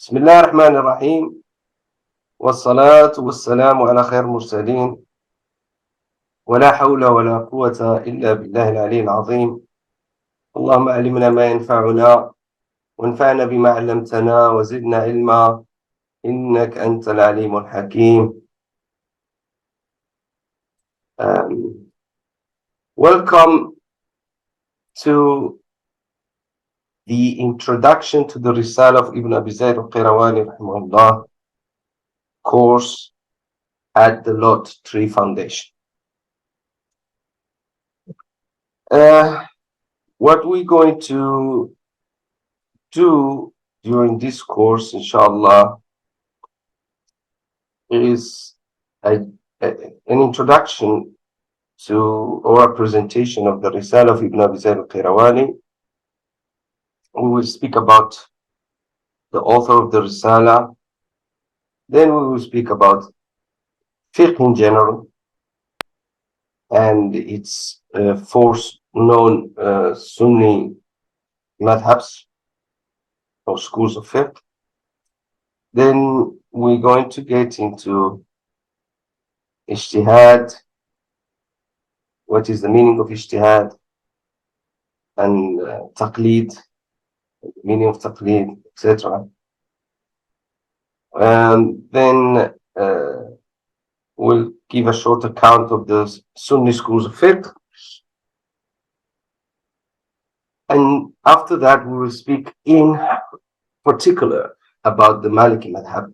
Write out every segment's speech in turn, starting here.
بسم الله الرحمن الرحيم والصلاة والسلام على خير المرسلين ولا حول ولا قوة إلا بالله العلي العظيم. اللهم علمنا ما ينفعنا وانفعنا بما علمتنا وزدنا علما إنك أنت العليم الحكيم. Welcome to the introduction to the 𝗔𝗯𝗏 of Ibn Abī Zayd al-Qayrawanī rahimahullah course at the Lote Tree Foundation. What we're going to do during this course, inshallah, is an introduction to or a presentation of the 𝗔𝗯𝗏 of Ibn Abī Zayd al-Qayrawanī. We will speak about the author of the 𝗔𝗯𝗏. Then we will speak about fiqh in general and its four known Sunni madhabs or schools of fiqh. Then we're going to get into ijtihād, what is the meaning of ijtihād, and taqlid, meaning of taqlid, etc. And then we'll give a short account of the Sunni schools of fiqh. And after that, we will speak in particular about the Mālikī madhab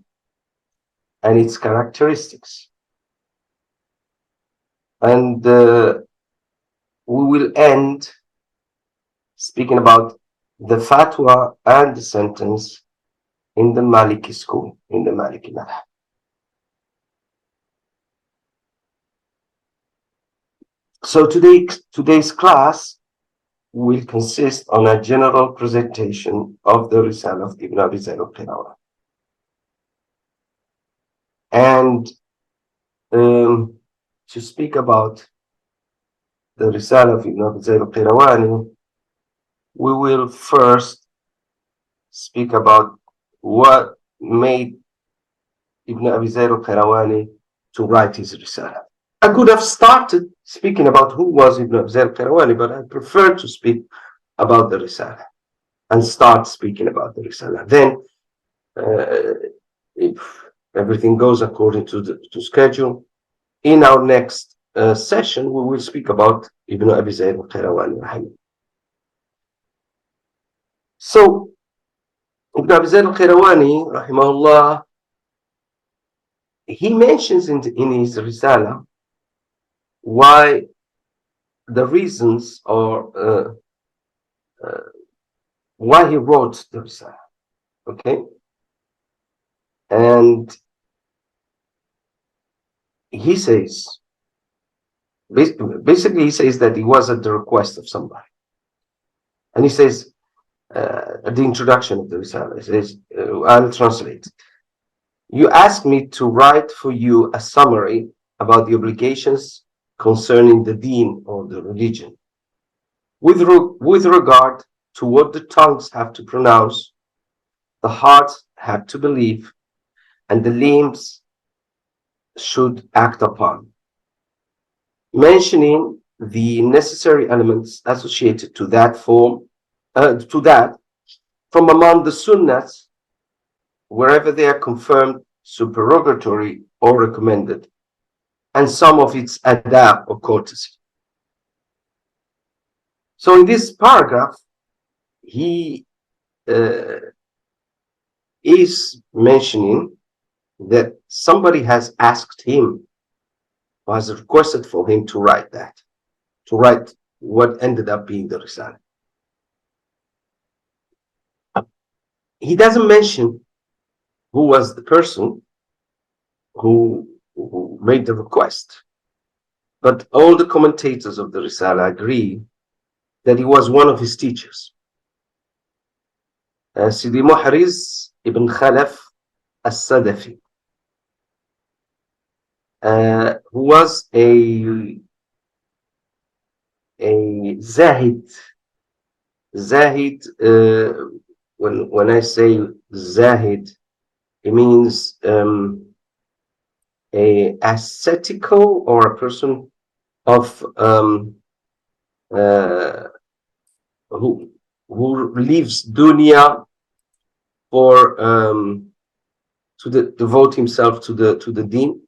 and its characteristics. And we will end speaking about the fatwa and the sentence in the Mālikī school, in the Mālikī madhab. So today's class will consist on a general presentation of the 𝗔𝗯𝗏 of Ibn Abī Zayd al-Qayrawanī. And to speak about the 𝗔𝗯𝗏 of Ibn Abī Zayd al-Qayrawanī, we will first speak about what made Ibn Abī Zayd al-Qayrawanī to write his 𝗔𝗯𝗏. I could have started speaking about who was Ibn Abī Zayd al-Qayrawanī, but I prefer to speak about the 𝗔𝗯𝗏 and start speaking about the 𝗔𝗯𝗏. Then, if everything goes according to schedule, in our next session, we will speak about Ibn Abī Zayd al-Qayrawanī. So, Ibn Abī Zayd al-Qayrawanī, rahimahullah, he mentions in his 𝗔𝗯𝗏 why the reasons or why he wrote the 𝗔𝗯𝗏. Okay, and he says, basically he says that he was at the request of somebody, and he says at the introduction of the 𝗔𝗯𝗏, he says, I'll translate it. You asked me to write for you a summary about the obligations concerning the deen or the religion, with regard to what the tongues have to pronounce, the hearts have to believe, and the limbs should act upon, mentioning the necessary elements associated to that from among the sunnahs, wherever they are confirmed, supererogatory, or recommended, and some of its adab or courtesy. So in this paragraph, he is mentioning that somebody has asked him, or has requested for him to write what ended up being the 𝗔𝗯𝗏. He doesn't mention who was the person who made the request, but all the commentators of the 𝗔𝗯𝗏 agree that he was one of his teachers. Sidi Muhriz ibn Khalaf al-Sadafi, who was a Zahid. Zahid, when I say Zahid, It means a ascetical, or a person of who leaves dunya for to devote himself to the deen.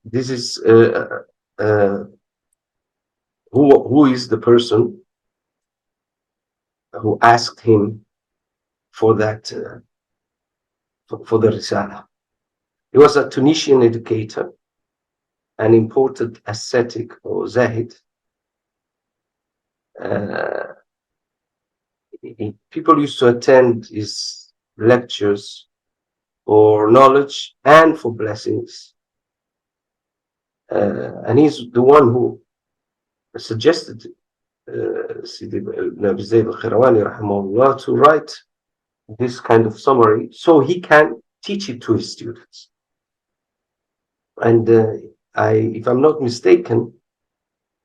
This is who is the person who asked him for that for the Risala. He was a Tunisian educator, an imported ascetic, or Zahid. People used to attend his lectures for knowledge and for blessings, and he's the one who suggested Sidi ibn Abī Zayd al-Qayrawanī rahimahullah to write this kind of summary so he can teach it to his students. And if I'm not mistaken,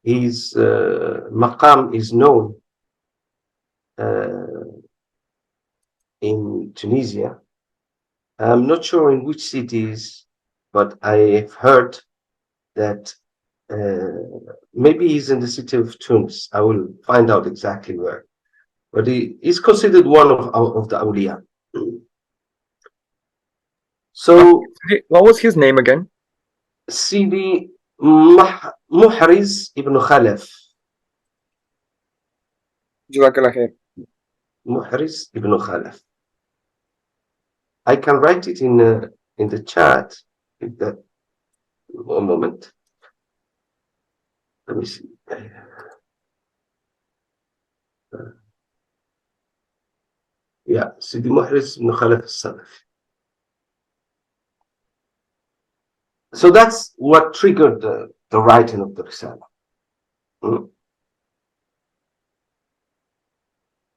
his maqam is known in Tunisia. I'm not sure in which cities, but I've heard that maybe he's in the city of Tunis. I will find out exactly where. But he is considered one of the awliya. So, what was his name again? Sidi 𝗵𝗆 ibn 𝗶𝗆𝗃. Jazakallah khair. 𝗵𝗆 ibn 𝗶𝗆𝗃. I can write it in the chat. If that, one moment. Let me see. Yeah, Sidi 𝗵𝗆 ibn 𝗶𝗆𝗃 al-Salafi. So that's what triggered the writing of the Risala.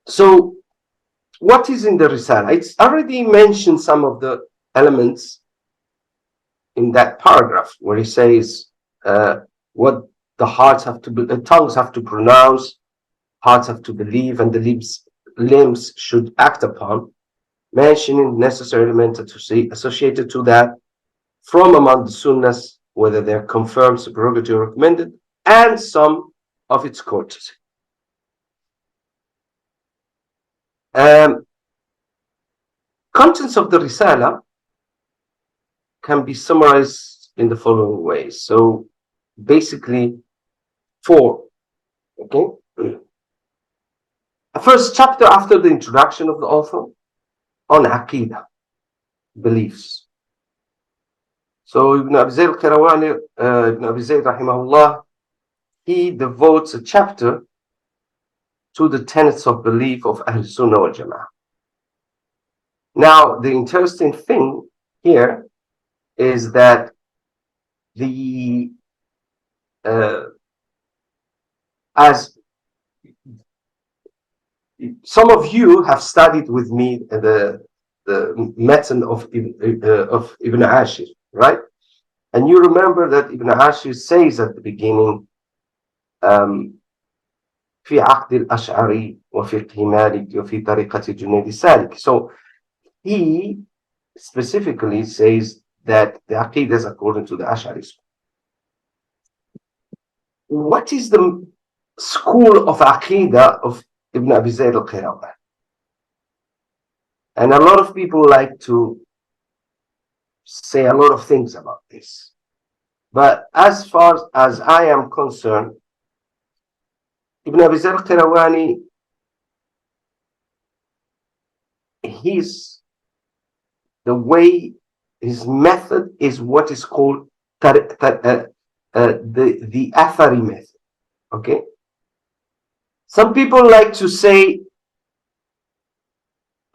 So what is in the Risala? It's already mentioned some of the elements in that paragraph where he says what the hearts have to be, the tongues have to pronounce, hearts have to believe, and the limbs should act upon, mentioning necessary elements associated to that from among the sunnahs, whether they're confirmed, supererogatory, or recommended, and some of its courtesy. Contents of the Risala can be summarized in the following ways. So basically 4. Okay. A first chapter after the introduction of the author on Aqidah, beliefs. So Ibn Abī Zayd al Qayrawanī, Ibn Abī Zayd rahimahullah, he devotes a chapter to the tenets of belief of Ahl-Sunnah wal Jama'ah. Now, the interesting thing here is that as some of you have studied with me the method of Ibn Ashir, right? And you remember that Ibn Ashir says at the beginning, في عقد الأشعري وفقه مالك وفي طريقة 𝗔𝗰𝗰𝗏𝗀 𝗏. So he specifically says that the Aqidah is according to the Ash'aris. What is the school of Aqidah of Ibn Abī Zayd al Qayrawanī? And a lot of people like to say a lot of things about this. But as far as I am concerned, Ibn Abī Zayd al Qayrawanī, his method is what is called the Athari method. Okay. Some people like to say,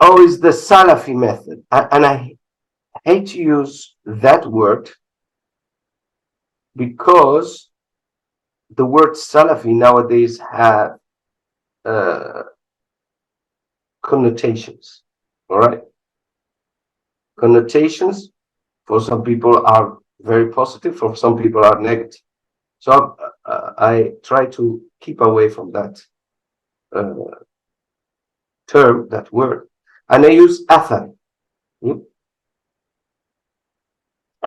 oh, it's the Salafi method. And I hate to use that word because the word Salafi nowadays have connotations. All right. Connotations for some people are very positive, for some people are negative. So I try to keep away from that term, that word, and I use athar.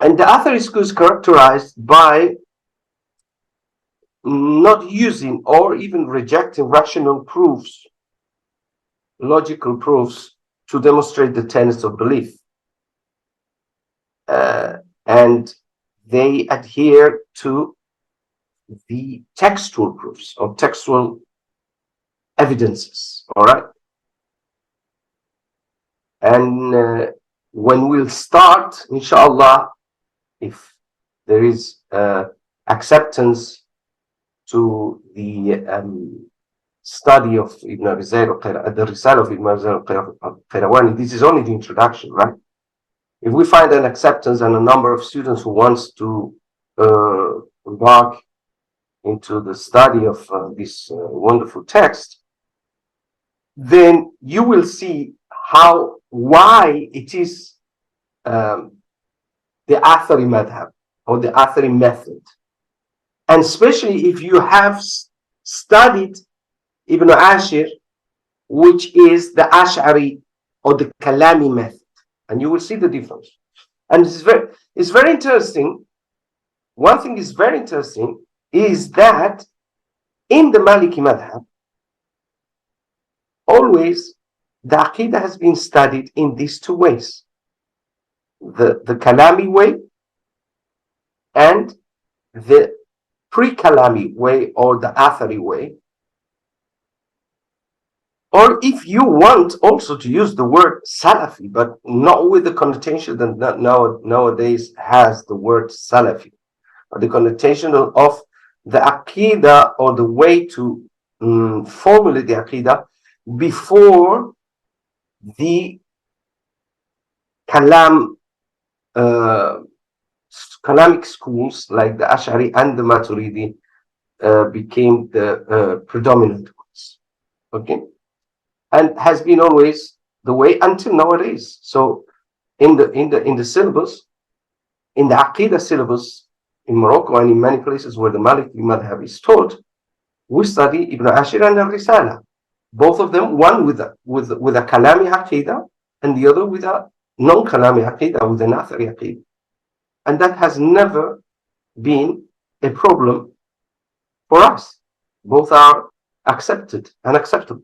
And the athar is characterized by not using or even rejecting rational proofs, logical proofs to demonstrate the tenets of belief. And they adhere to the textual proofs or textual evidences, all right? And when we'll start, inshallah, if there is acceptance to the study of Ibn Abī Zayd, the 𝗔𝗯ī 𝗭𝘆𝗆, this is only the introduction, right? If we find an acceptance and a number of students who wants to embark into the study of this wonderful text, then you will see why it is the Athari madhab or the Athari method. And especially if you have studied Ibn Ashir, which is the Ash'ari or the Kalami method, and you will see the difference. And it's very interesting. One thing is very interesting is that in the Maliki madhab, always the Aqidah has been studied in these two ways. The Kalami way and the pre-Kalami way or the Athari way. Or if you want also to use the word Salafi, but not with the connotation that nowadays has the word Salafi, or the connotation of the Aqidah or the way to formulate the Aqidah before the Kalamic schools like the Ash'ari and the Maturidi became the predominant ones. Okay, and has been always the way until nowadays. So in the syllabus, in the Aqidah syllabus in Morocco and in many places where the Maliki madhab is taught, we study Ibn Ashir and al-Risala. Both of them, one with a Kalami Aqidah and the other with a non-Kalami Aqidah, with an Athari Aqidah. And that has never been a problem for us. Both are accepted and acceptable.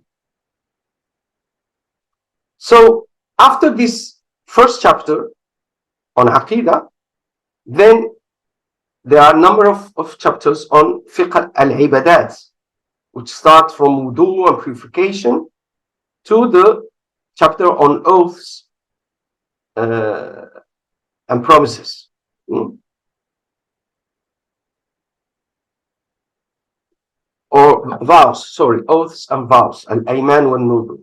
So after this first chapter on Aqidah, then there are a number of chapters on fiqh al-ibadat, which start from wudu and purification to the chapter on oaths and promises. Or vows, sorry, oaths and vows, al-ayman wal-nudur,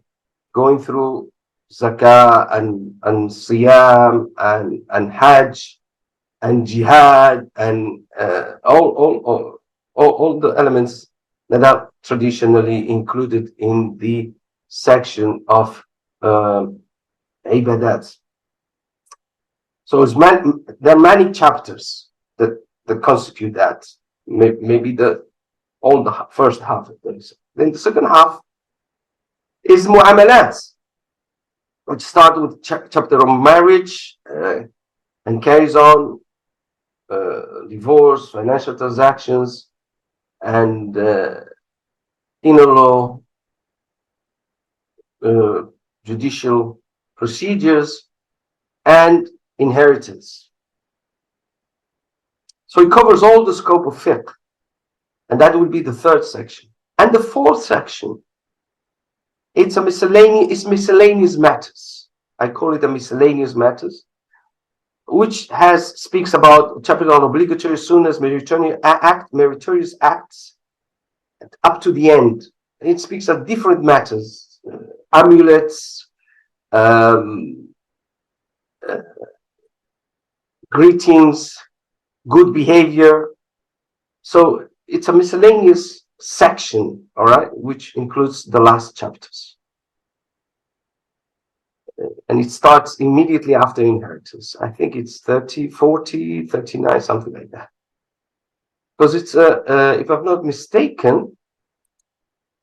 going through zakah and siyam and hajj and jihad and all the elements that are traditionally included in the section of ibadat. So there are many chapters that constitute that. Maybe the first half of this. Then the second half is mu'amalat, which starts with chapter on marriage and carries on divorce, financial transactions, and inner law, judicial procedures, and inheritance. So it covers all the scope of fiqh, and that would be the third section. And the fourth section, it's miscellaneous matters. I call it a miscellaneous matters, which speaks about chapter on obligatory sunnahs, meritorious acts, up to the end. It speaks of different matters, amulets, greetings, good behavior. So it's a miscellaneous section, all right, which includes the last chapters. And it starts immediately after inheritance. I think it's 30, 40, 39, something like that. Because it's, if I'm not mistaken,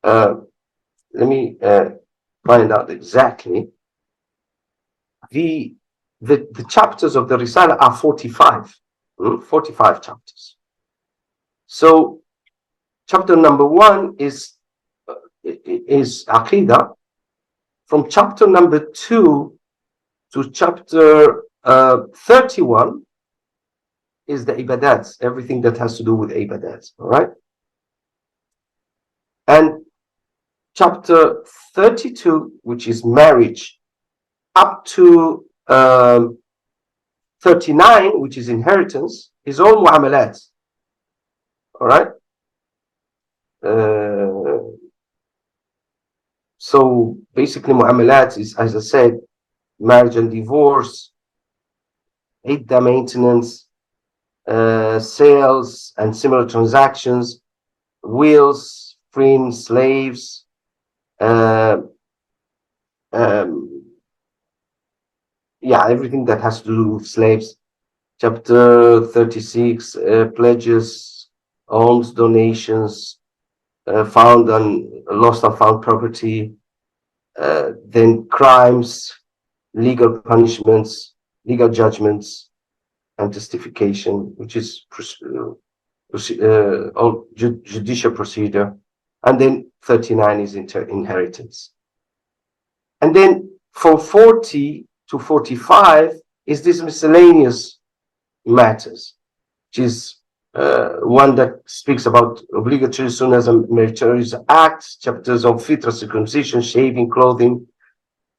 let me find out exactly. The chapters of the Risala are 45. 45 chapters. So chapter number 1 is Aqidah. From chapter number 2 to chapter 31 is the ibadats, everything that has to do with ibadats, all right? And chapter 32, which is marriage, up to 39, which is inheritance, is all mu'amalat, all right? So basically mu'amalat is, as I said, marriage and divorce, idda maintenance, sales and similar transactions, wills, freeing slaves, everything that has to do with slaves. Chapter 36, pledges, alms, donations, found and lost and found property, then crimes, legal punishments, legal judgments, and testification, which is judicial procedure. And then 39 is inheritance. And then from 40 to 45 is this miscellaneous matters, which is one that speaks about obligatory sunnahs and meritorious acts, chapters on fitra, circumcision, shaving, clothing,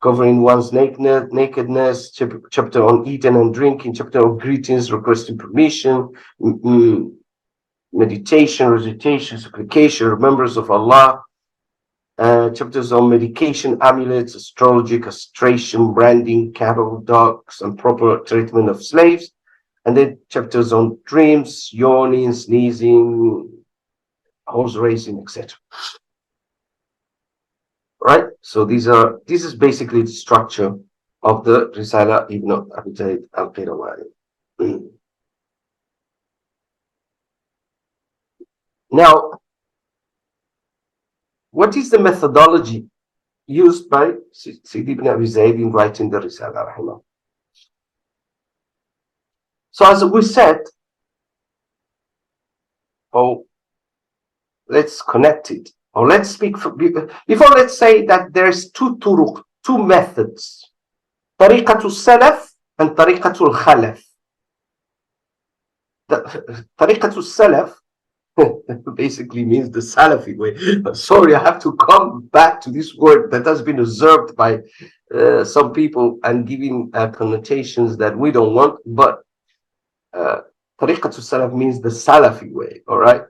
covering one's nakedness, chapter on eating and drinking, chapter on greetings, requesting permission, meditation, recitation, supplication, remembrance of Allah, chapters on medication, amulets, astrology, castration, branding, cattle, dogs, and proper treatment of slaves, and then chapters on dreams, yawning, sneezing, horse racing, etc. Right? So this is basically the structure of the Risala ibn Abī Zayd al Qayrawanī. Now, what is the methodology used by Zayd ibn Abī Zayd in writing the Risala, rahimahullah? So as we said, let's connect it, or let's speak before let's say that there's two turuq, two methods, tariqatul salaf and tariqatul khalaf. Tariqatul salaf basically means the Salafi way. Sorry, I have to come back to this word that has been observed by some people and giving connotations that we don't want, but Tariqatul Salaf means the Salafi way, all right?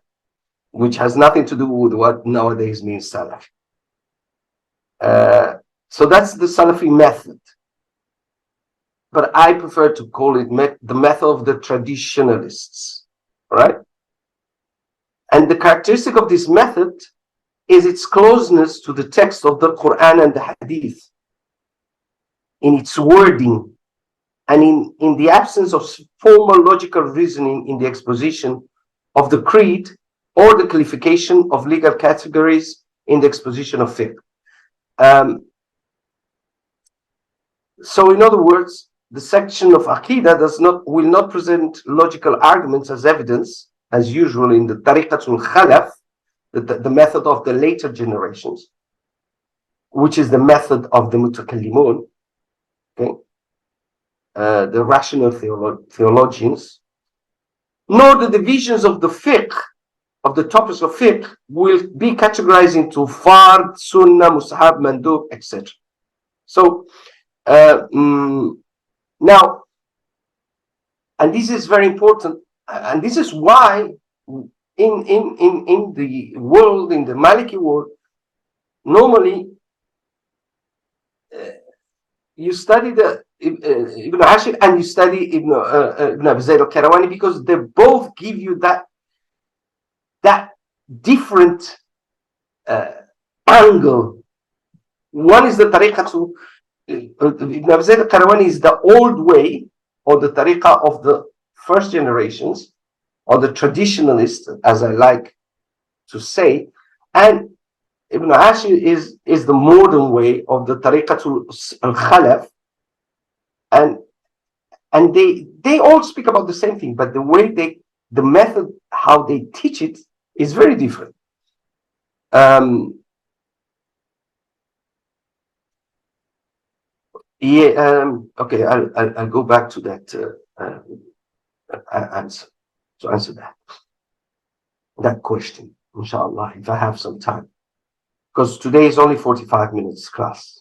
Which has nothing to do with what nowadays means Salafi. So that's the Salafi method. But I prefer to call it the method of the traditionalists, all right? And the characteristic of this method is its closeness to the text of the Quran and the Hadith, in its wording, and in the absence of formal logical reasoning in the exposition of the creed or the qualification of legal categories in the exposition of fiqh. So in other words, the section of Aqidah will not present logical arguments as evidence, as usual in the Tariqatul Khalaf, the method of the later generations, which is the method of the Mutakallimun, okay? The rational theologians, nor the divisions of the fiqh, of the topics of fiqh, will be categorized into fard, sunnah, mustahab, mandub, etc. So now, and this is very important, and this is why in the world, in the Maliki world, normally you study the Ibn Ashir and you study Ibn Abī Zayd al Qayrawanī, because they both give you that different angle. One is the tariqah Ibn Abī Zayd al Qayrawanī is the old way, or the tariqah of the first generations, or the traditionalists, as I like to say, and Ibn Ashir is the modern way of the tariqatul al-Khalaf, and they all speak about the same thing, but the way the method how they teach it is very different. Okay, I'll go back to that answer to answer that question, inshallah, if I have some time, because today is only 45 minutes class.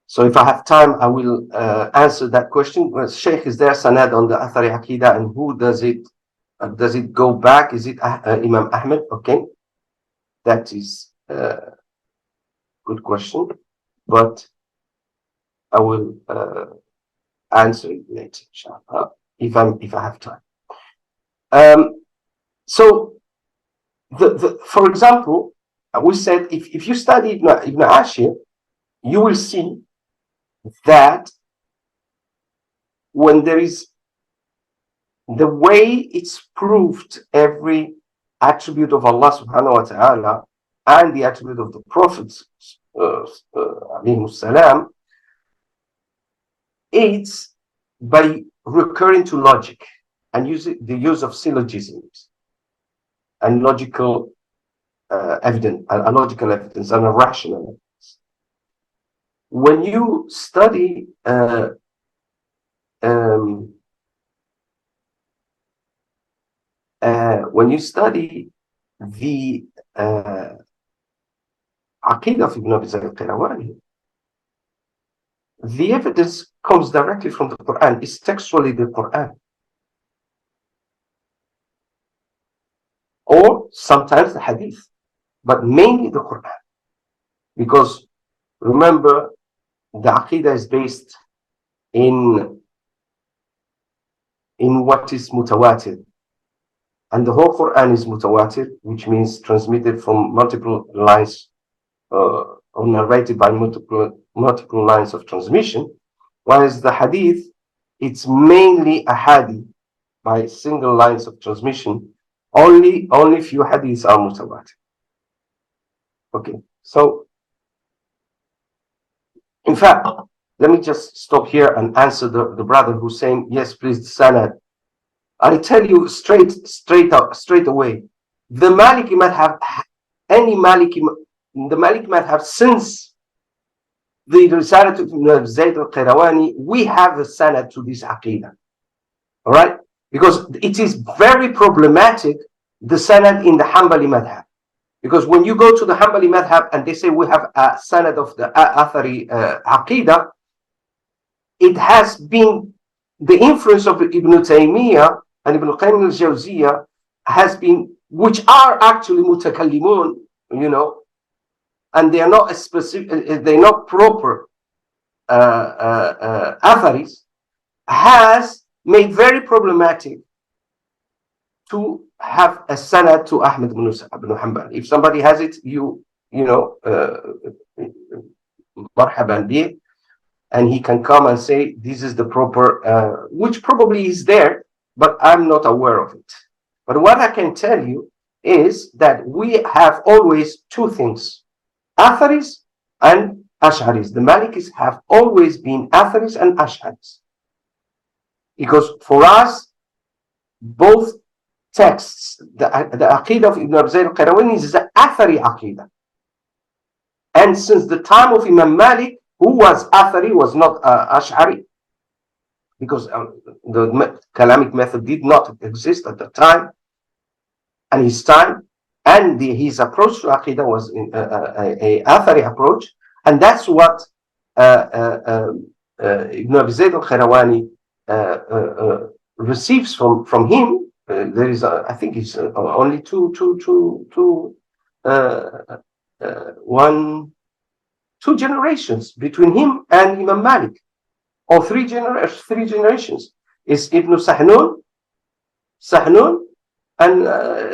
So if I have time, I will answer that question. Well, Shaykh, is there sanad on the Athari Aqidah, and who does it go back? Is it Imam Ahmed? Okay, that is a good question, but I will answer it later, inshallah, if I have time. So for example, we said if you study Ibn Ashir, you will see that when there is the way it's proved every attribute of Allah subhanahu wa ta'ala and the attribute of the prophets alayhimus salam, it's by recurring to logic and the use of syllogisms and logical evidence, a logical evidence and a rational evidence. When you study the Aqidah of Ibn Abī Zayd al-Qayrawanī, the evidence comes directly from the Quran. It's textually the Quran, or sometimes the Hadith, but mainly the Quran, because remember, the Aqidah is based in what is mutawatir, and the whole Quran is mutawatir, which means transmitted from multiple lines or narrated by multiple lines of transmission, whereas the Hadith, it's mainly a hadith by single lines of transmission. Only few hadiths are mutawatir. Okay, so in fact, let me just stop here and answer the brother who's saying, yes, please, the sanad. I tell you straight away, the Maliki madhab, the Maliki madhab, since the 𝗔𝗯ī 𝗭𝘆𝗆 Zayd al Qayrawanī, we have a sanad to this aqidah. All right? Because it is very problematic, the sanad in the Hanbali madhab. Because when you go to the Hanbali madhab and they say we have a sanad of the Athari Aqidah, it has been the influence of Ibn Taymiyyah and Ibn Qayyim al-Jawziyah has been, which are actually mutakallimun, and they are not a specific, they're not proper Atharis, has made very problematic to have a sanad to Ahmad ibn Hanbal. If somebody has it, marhaban bih, and he can come and say this is the proper, which probably is there, but I'm not aware of it. But what I can tell you is that we have always two things, Atharis and Ash'aris. The Malikis have always been Atharis and Ash'aris, because for us, both texts, the Aqidah of Ibn Abī Zayd al-Qayrawanī is the Athari Aqidah. And since the time of Imam Malik, who was Athari, was not Ash'ari, because the Kalamic method did not exist at the time, and his time, and his approach to Aqidah was a Athari approach, and that's what Ibn Abī Zayd al-Qayrawanī receives from him. There is, I think, it's only two generations between him and Imam Malik, or three generations. It's Ibn Sahnun, and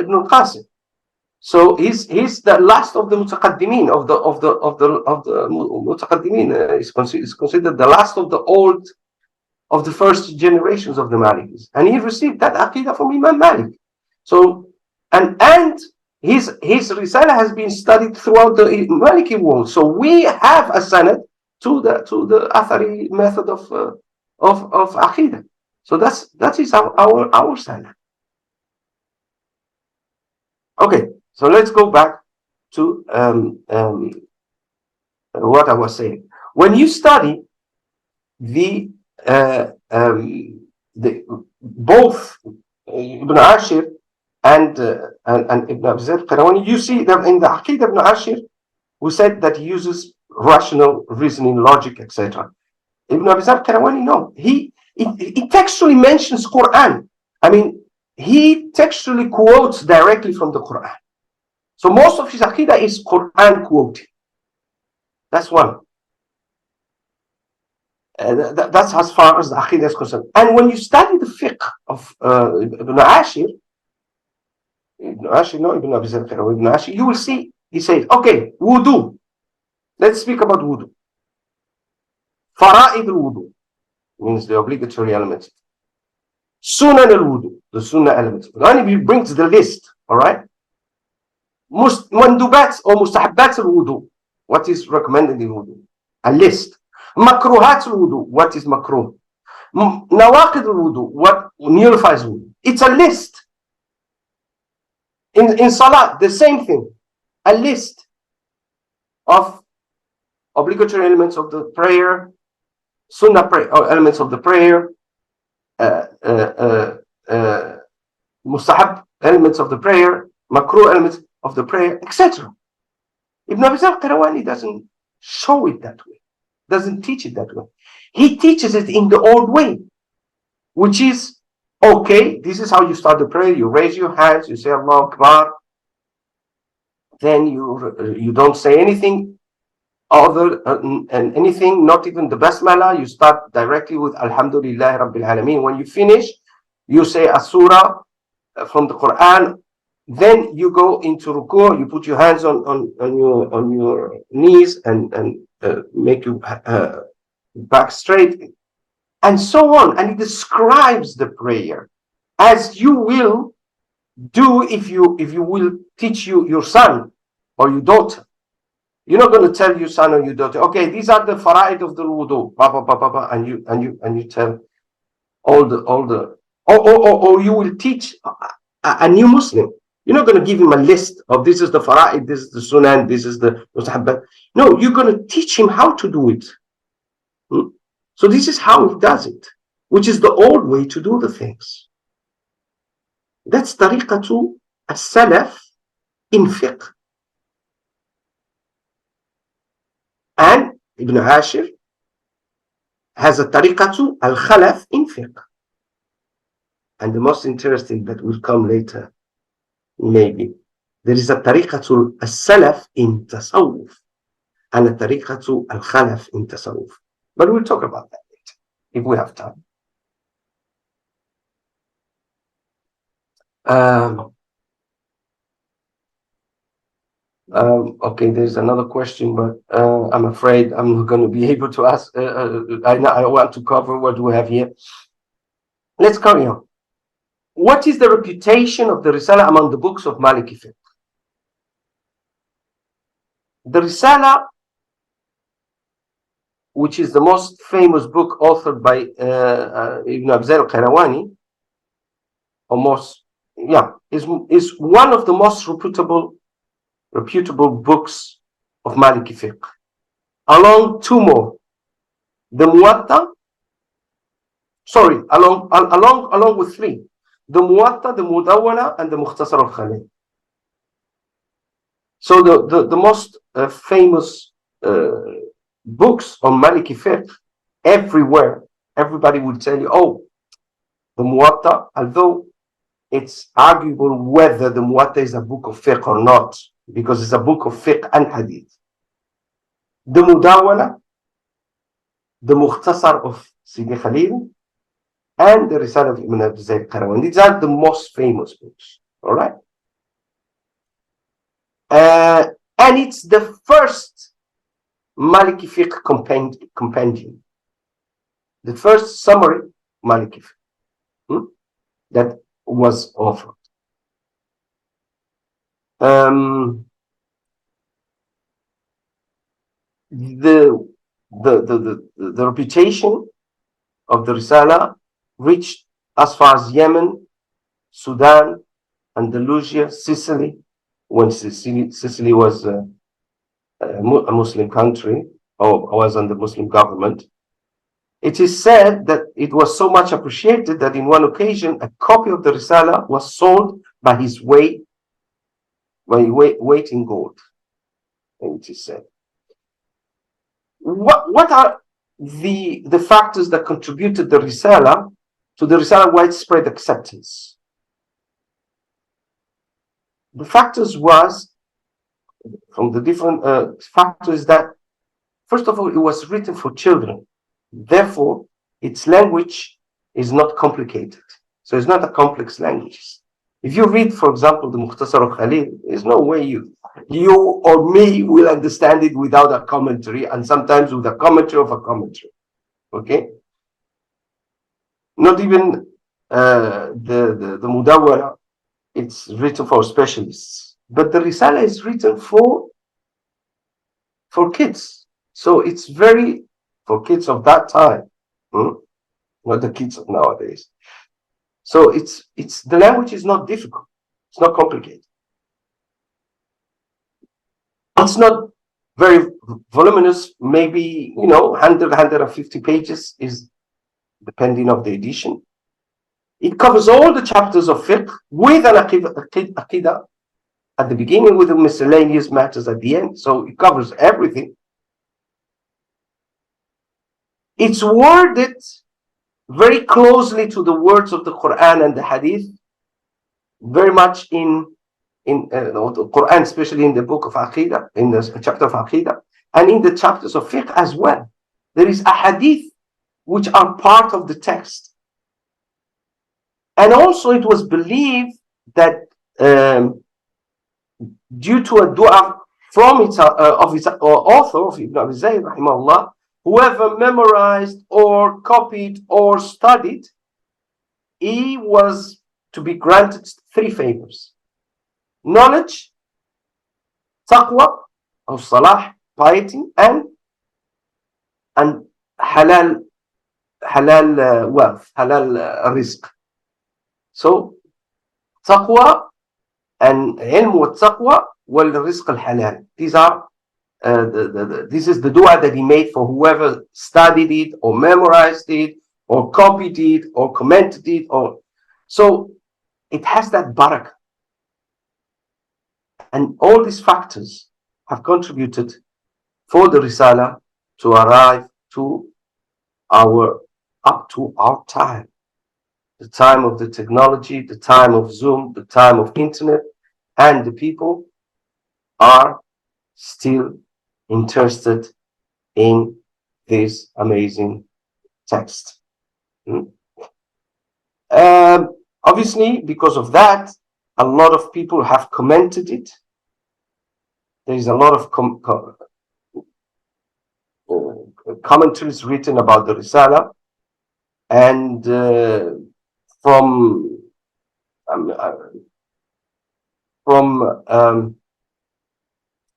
Ibn al-Qasim. So he's the last of the mutaqaddimin of the mutaqaddimin. Is considered the last of the first generations of the Malikis, and he received that aqidah from Imam Malik. So and his Risala has been studied throughout the Maliki world. So we have a sanad to the Athari method of Aqidah. So that is our sanad. Okay, so let's go back to what I was saying. When you study both Ibn Ashir and Ibn Abī Zayd al-Qayrawanī, you see that in the Aqidah Ibn Ashir, we said that he uses rational reasoning, logic, etc. Ibn Abī Zayd al-Qayrawanī, no, he textually mentions Quran. I mean, he textually quotes directly from the Quran. So most of his Aqidah is Quran quoting. That's one. That's as far as the Aqidah is concerned. And when you study the fiqh of Ibn Ashir, Ibn Abī Zayd al-Qayrawanī, Ibn Ashir, you will see, he says, okay, wudu. Let's speak about wudu. Fara'id al-wudu means the obligatory elements. Sunan al-wudu, the sunnah elements. Then he brings the list, all right? Mandubat or mustahabbat al-wudu, what is recommended in wudu? A list. Makruhat al-wudu, what is makruh? Nawaqid al-wudu, what nullifies wudu? It's a list. In salat, the same thing. A list of obligatory elements of the prayer, sunnah prayer, or elements of the prayer, mustahab elements of the prayer, makruh elements of the prayer, etc. Ibn Abī Zayd al-Qayrawanī doesn't show it that way, doesn't teach it that way. He teaches it in the old way, which is, okay, this is how you start the prayer. You raise your hands, you say Allahu Akbar, then you don't say anything other and anything, not even the basmala. You start directly with Alhamdulillah Rabbil Alameen. When you finish, you say a surah from the Quran. Then you go into ruku', you put your hands on your knees and make you back straight, and so on. And it describes the prayer as you will do if you will teach your son or your daughter. You're not going to tell your son or your daughter, okay, these are the fara'id of the wudu, and you tell all the or you will teach a new Muslim. You're not going to give him a list of this is the fara'id, this is the sunan, this is the mustahabbat. No, you're going to teach him how to do it. So this is how he does it, which is the old way to do the things. That's tariqatu as-salaf in fiqh. And Ibn Ashir has a tariqatu al-khalaf in fiqh. And the most interesting that will come later, maybe, there is a tariqatu as-salaf in tasawwuf and a tariqatu al-khalaf in tasawwuf. But we'll talk about that later, if we have time. Okay, there's another question, but I'm afraid I'm not going to be able to ask. I want to cover what we have here. Let's carry on. What is the reputation of the Risala among the books of Maliki fiqh? The Risala, which is the most famous book authored by Ibn Abī Zayd al-Qayrawanī, is one of the most reputable books of Maliki fiqh, along two more, the Muwatta, along with three, the Muwatta, the Mudawwana, and the Mukhtasar al-Khalil. So the most famous books on Maliki fiqh, everywhere, everybody will tell you, oh, the Muwatta, although it's arguable whether the Muwatta is a book of fiqh or not, because it's a book of fiqh and hadith. The Mudawwana, the Mukhtasar of Sidi Khalil, and the Risala of Ibn Abī Zayd al-Qayrawanī. These are the most famous books, all right? And it's the first Maliki fiqh compendium, the first summary Maliki fiqh that was offered. um, the reputation of the Risala reached as far as Yemen, Sudan, Andalusia, Sicily, when Sicily was a Muslim country, or was under Muslim government. It is said that it was so much appreciated that in one occasion a copy of the Risala was sold by his weight in gold. And it is said. What are the factors that contributed to the Risala widespread acceptance? The factors was, from the different factors, that first of all, it was written for children. Therefore, its language is not complicated. So it's not a complex language. If you read, for example, the Mukhtasar al-Khalil, there's no way you or me will understand it without a commentary, and sometimes with a commentary of a commentary. Okay? Not even the Mudawwara, it's written for specialists. But the Risala is written for kids. So it's very for kids of that time, not the kids of nowadays. So it's the language is not difficult. It's not complicated. It's not very voluminous. Maybe 100, 150 pages is depending on the edition. It covers all the chapters of fiqh with an aqidah at the beginning, with the miscellaneous matters at the end. So it covers everything. It's worded very closely to the words of the Quran and the Hadith, very much in the Quran, especially in the book of Aqidah, in the chapter of Aqidah, and in the chapters of fiqh as well. There is a Hadith which are part of the text. And also it was believed that due to a dua from its author, of Ibn Abī Zayd, rahimahullah, whoever memorized or copied or studied, he was to be granted 3 favors: knowledge, taqwa, or salah, piety, and halal wealth, halal rizq. So taqwa and ilm wa taqwa wal rizq al halal. These are this is the dua that he made for whoever studied it or memorized it or copied it or commented it. So it has that barakah. And all these factors have contributed for the Risala to arrive to up to our time. The time of the technology, the time of Zoom, the time of internet, and the people are still interested in this amazing text. Obviously, because of that, a lot of people have commented it. There is a lot of commentaries written about the Risala, and from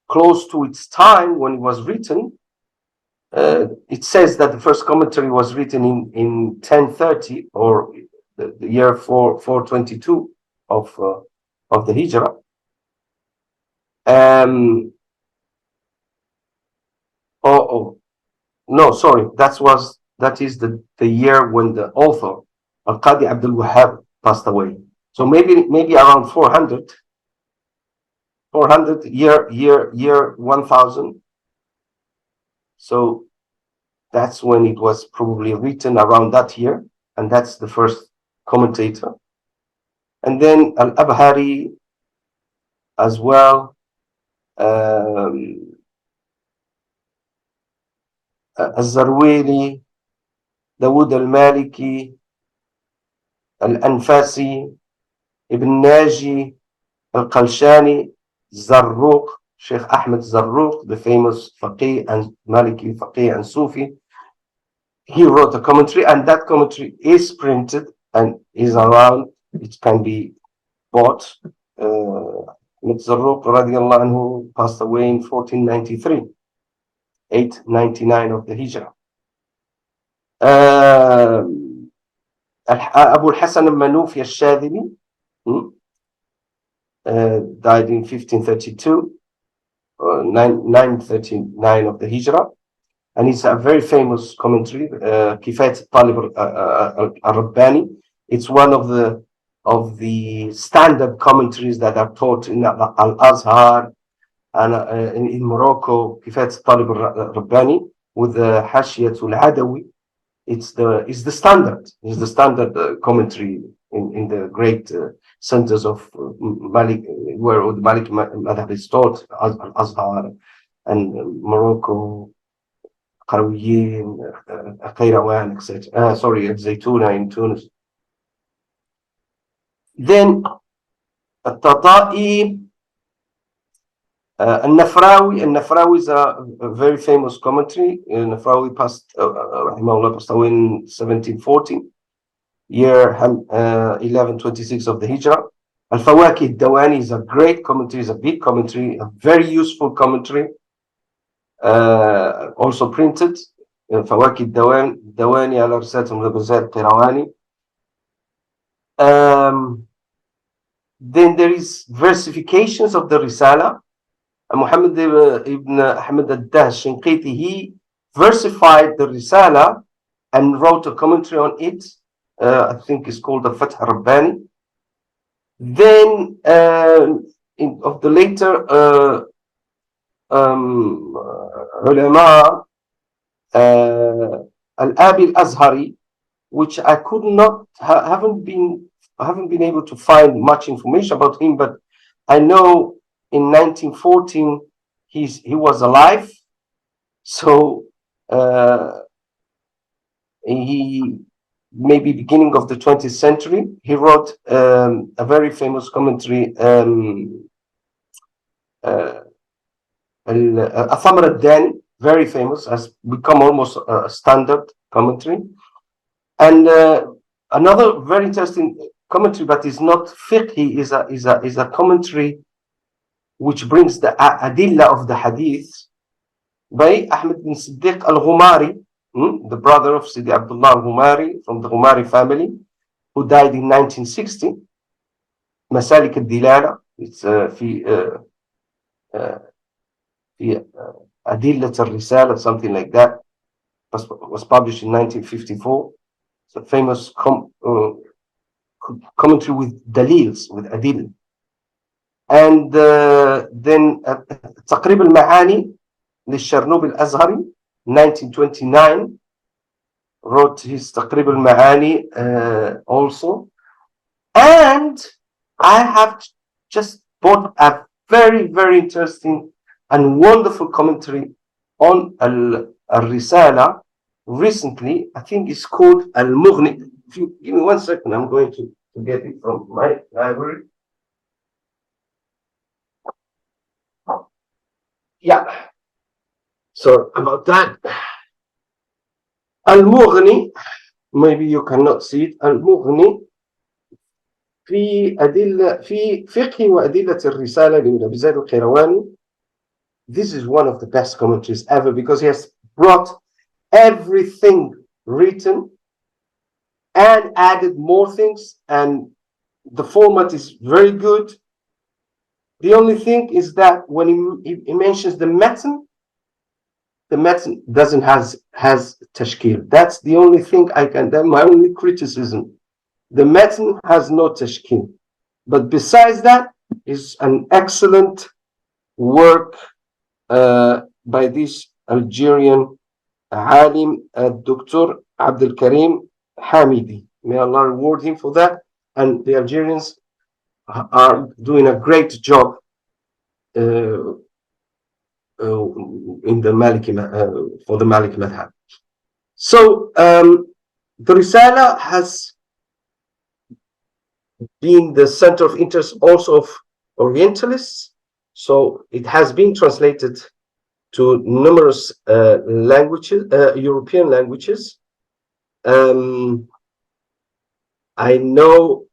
close to its time when it was written, it says that the first commentary was written in 1030, or the year 422 of the Hijrah. No, sorry, that is the year when the author al-Qadi Abdul-Wahhab passed away. So maybe around 400 year 1000. So that's when it was probably written, around that year, and that's the first commentator. And then al-Abhari as well, al-Zarwili, Dawud al-Mālikī, al-Anfāsi, Ibn Naji, al-Qalshani, Zarruq, Shaykh Ahmed Zarruq, the famous faqih and Maliki faqih and Sufi. He wrote a commentary, and that commentary is printed and is around. It can be bought 𝗔𝗯ī radiallahu anhu passed away in 1493, 899 of the Hijrah. Abu al-Hasan al-Manūfi al-Shādhilī died in 1532, 939 of the Hijrah, and it's a very famous commentary, 𝗘ْهِي'𝗂𝗿𝘀𝗀𝗏 al-Rabbānī. It's one of the standard commentaries that are taught in al-Azhar and in Morocco, 𝗘ْهِي'𝗂𝗿𝘀𝗀𝗏 al-Rabbānī with the 𝗙𝗂𝗏. It's the standard commentary in the great centers of Malik, where the Maliki madhab is taught, al-Azhar and Morocco, 𝗔𝗯ī 𝗭𝘆𝗿, etc. Sorry, �زَيْتūnah in Tunis. Then التطائي, النفراوي is a very famous commentary. Nafrawi passed away in 1714, year 1126 of the Hijrah. Al-Fawākih al-Dawānī is a great commentary, is a big commentary, a very useful commentary, also printed. Fawākih al-Dawānī ala Risāla Zayd al Qayrawanī. Then there is versifications of the Risala. Muhammad ibn Ahmad al-Shinqīṭī, he versified the Risala and wrote a commentary on it. I think it's called the 𝗪-𝗏. Then of the later ulama, al-Abī al-Azhari, which I haven't been able to find much information about him, but I know in 1914 he was alive, so he maybe beginning of the 20th century. He wrote a very famous commentary, al-Thamr al-Dani, very famous, has become almost a standard commentary. And another very interesting commentary, but is not fiqhi, is a commentary which brings the adillah of the hadith by Ahmad bin Siddiq al-Ghumari, the brother of Sidi Abdullah al-Ghumari from the Ghumari family, who died in 1960. Masalik al-Dilala, it's في أدلة الرسالة, something like that, was published in 1954. It's a famous commentary with dalils, with adil. And then تقريب المعاني للشرنوبي الأزهري, 1929, wrote his تقريب المعاني also. And I have just bought a very, very interesting and wonderful commentary on al-Risala recently. I think it's called al-Mughni. If you give me 1 second, I'm going to get it from my library. Yeah, so about that, al-Mughni, maybe you cannot see it. Al-Mughni في فقه وأدلة الرسالة لابن أبي زيد al-Qayrawanī. This is one of the best commentaries ever, because he has brought everything written and added more things, and the format is very good. The only thing is that when he mentions the matn doesn't has tashkil. That's the only thing that's my only criticism. The matn has no tashkil, but besides that, is an excellent work by this Algerian alim, Dr. Abdul Karim Hamidi. May Allah reward him for that. And the Algerians are doing a great job in the Maliki for the Maliki madhab. So the Risala has been the center of interest also of Orientalists. So it has been translated to numerous languages, European languages. I know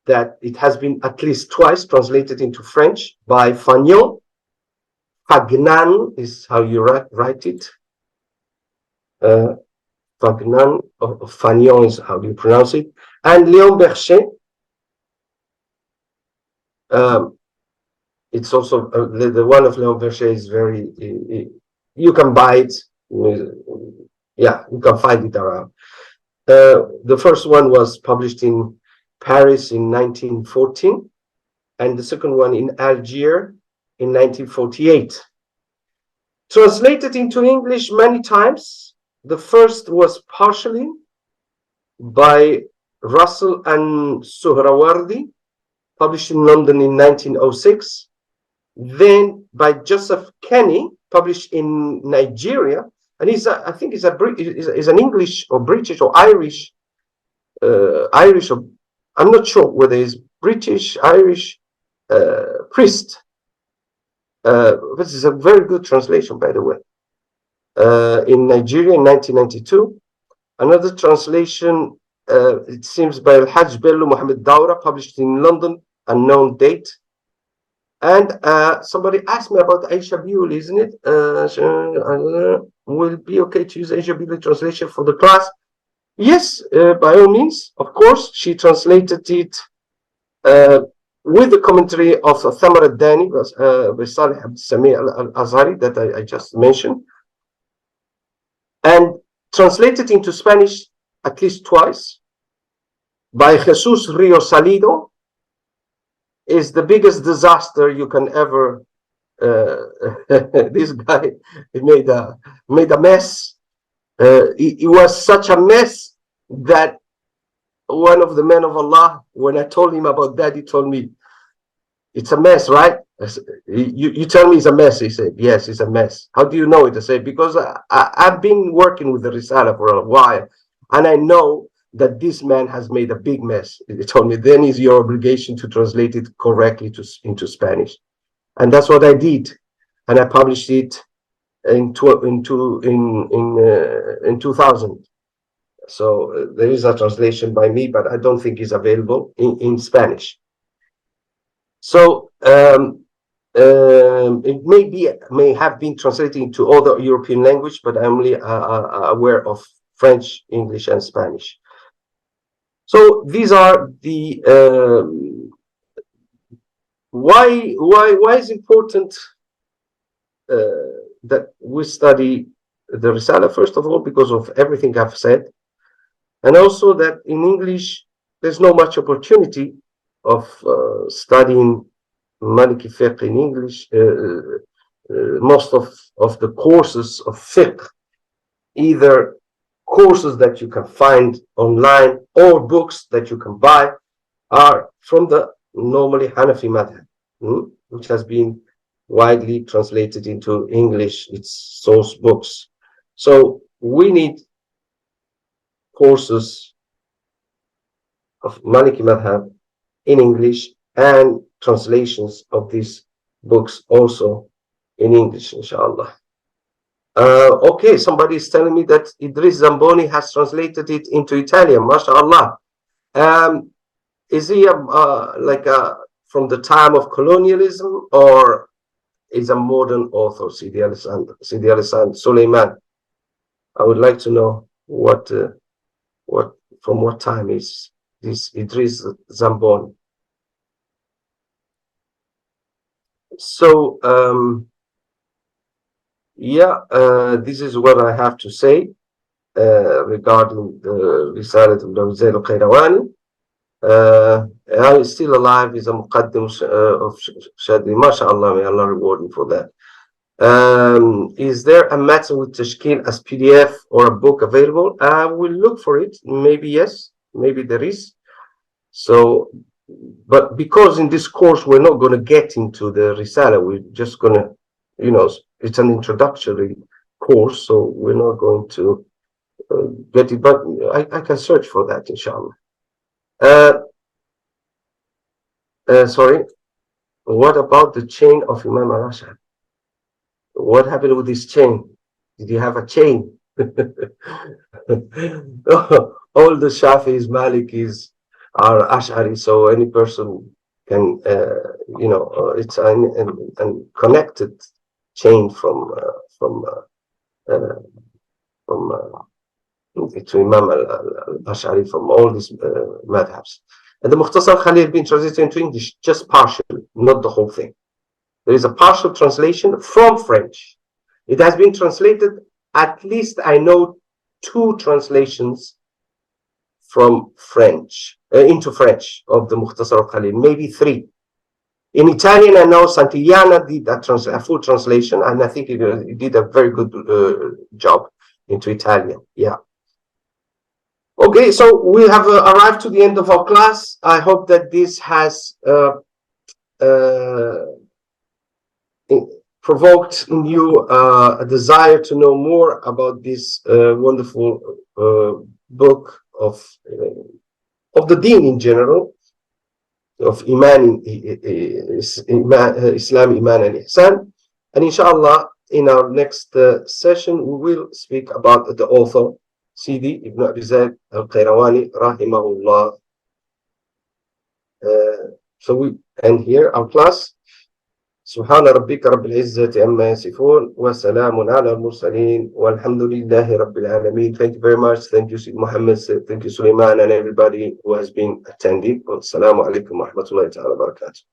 that it has been at least twice translated into French by Fagnan. Fagnan is how you write it. Fagnan, or Fagnan is how you pronounce it. And 𝗹-𝗏𝗆. It's also the one of 𝗹-𝗏𝗆 is very. You can buy it. Yeah, you can find it around. The first one was published in Paris in 1914, and the second one in Algiers in 1948. Translated into English many times. The first was partially by Russell and Suhrawardi, published in London in 1906. Then by Joseph Kenny, published in Nigeria, and I think he's an English or British or Irish, or I'm not sure whether he's British, Irish priest. This is a very good translation, by the way. In Nigeria in 1992. Another translation, it seems, by 𝗪-𝗏𝗆𝗆, published in London, unknown date. And somebody asked me about 𝗪𝗏𝗆𝗆, isn't it? Will it be okay to use 𝗪𝗏𝗆𝗆 translation for the class? Yes, by all means. Of course, she translated it with the commentary of Thamar al-Dani, by Salih al-Sami al-Azhari, that I just mentioned, and translated into Spanish at least twice by Jesus Ríos Salido. Is the biggest disaster you can ever. This guy made a mess. It was such a mess that one of the men of Allah, when I told him about that, he told me, "It's a mess, right?" I said, you tell me it's a mess. He said, "Yes, it's a mess." How do you know it? I said, "Because I've been working with the 𝗔𝗪 for a while, and I know that this man has made a big mess." He told me, "Then it's your obligation to translate it correctly into Spanish," and that's what I did, and I published it in 2000. So there is a translation by me, but I don't think it's available in Spanish. So it may have been translated into other European language, but I'm only aware of French, English, and Spanish. So these are the why is important that we study the 𝗪𝗪, first of all, because of everything I've said, and also that in English there's no much opportunity of studying Mālikī fiqh in English. Most of the courses of fiqh, either courses that you can find online or books that you can buy, are from the normally Hanafi madhab, which has been widely translated into English, its source books. So we need courses of Mālikī madhab in English and translations of these books also in English, inshallah. Okay, somebody is telling me that Idris Zamboni has translated it into Italian, mashallah. Is he from the time of colonialism, or is a modern author, Sidi Alessandro Suleiman? I would like to know from what time is this Idris Zamboni. So this is what I have to say regarding the Risala of Zayd al Qayrawanī. Is still alive, is a muqaddim of Shadi, mashallah, may Allah reward him for that. Is there a matter with tashkil as PDF or a book available? I will look for it. Maybe yes, maybe there is. So, but because in this course we're not going to get into the Risala, we're just going to, it's an introductory course, so we're not going to get it, but I can search for that, inshallah. Sorry, what about the chain of Imam al-Ash'ari? What happened with this chain? Did you have a chain? All the Shafis, Malikis, are Ash'ari, so any person can, it's an connected chain from to Imam al-Ash'ari from all these madhabs. And the Mukhtasar Khalil been translated into English, just partially, not the whole thing. There is a partial translation from French. It has been translated, at least I know 2 translations from French, into French of the Mukhtasar Khalil, maybe 3. In Italian, I know Santillana did a full translation, and I think he did a very good job into Italian. Yeah. Okay, so we have arrived to the end of our class. I hope that this has provoked in you a desire to know more about this wonderful book of the Deen in general, of Islam, Iman and Ihsan. And inshallah, in our next session, we will speak about the author, Sidi ibn Abī Zayd al-Qayrawanī rahimahullah. So we end here our class. سبحان ربك رب العزة عما يصفون وسلام على المرسلين والحمد لله رب العالمين. Thank you very much. Thank you, Sayyid Muhammad. Thank you, Sulaiman, and everybody who has been attending. Wassalamu alaikum wa rahmatullahi wa barakatuh.